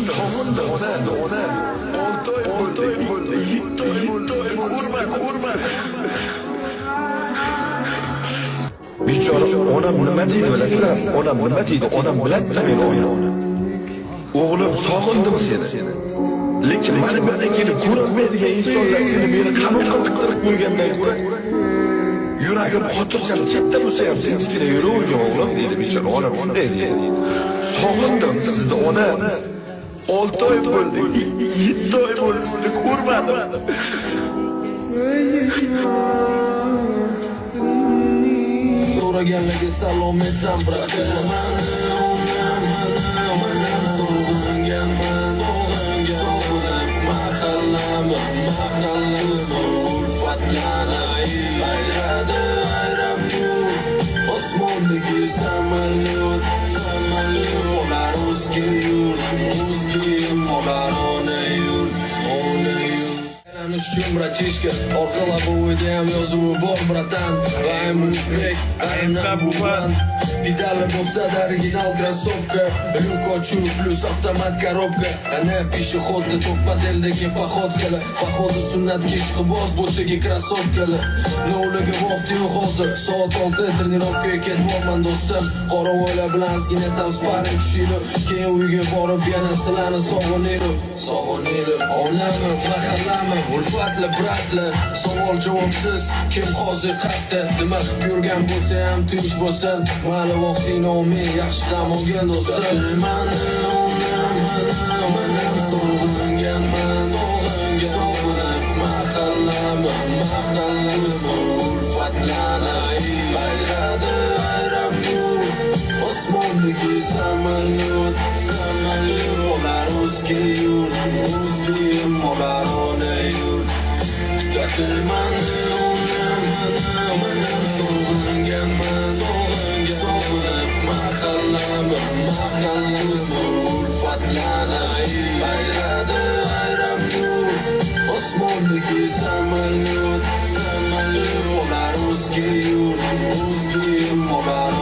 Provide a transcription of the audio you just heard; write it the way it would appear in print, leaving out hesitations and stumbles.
sog'indim ona. 6 oy bo'ldi, 7 oy bo'ldi, ko'rmadim. Bechora onam nima deydi bilasizlar? Onam nima deydi? Onam biladi meni oyog'ini. O'g'lim, sog'indim seni. Lekin mana kelib ko'rmaydigan insonlar seni meni qamoqqa tiqtirib qo'ygandan ko'ra yuragim xotirjam chetda bo'lsa ham tinchgina yuravering o'g'lim deydi bechora onam shunday deydi. Sog'indim sizni ona. 6 oy bo'ldi, 7 oy bo'ldi sizni ko'rmadim. So'raganlarga salom aytdim brataman. Manam sog'inganman. Mahallamiz ulfatlanay ayradi ayrabur osmondagi samolyot ular o'zga yurt ular ona yurt Yalanış uchun bratishka orqalab o'ydayam yozuvi bor bratan I'm o'zbek I'm number one Pedali bo'lsa original krossovka Lyuk ochuv plus avtomat korobka Ana pishihodda top modeldagi paxodkalar Paxodi sunnat kechqibos bo'tdagi krossovkalar Novlaga vaqti yo'q hozir Soat 6 trenirovkaga ketyapman do'stim Qoravoylar bilan ozgina tam sparring tushiylik Keyin uyga borib yana sizlarni sog'inaylik Onami, mahallami, ulfatli bratli Savol javobsiz kim hozir xatda Nima qilib yurgan bo'lsa ham tinch bo'lsin Mali vaqtingni olmay yaxshi dam olgin do'stim Manam sog'inganman Sog'inib mahallamiz ulfatlanay ayradi ayrabur osmondagi samolyot ular o'zga yurt ular ona yurt kutaman manam sog'inganman sog'inib mahallamiz ulfatlanay ayradi ayrabur osmondagi samolyot ular o'zga yurt ular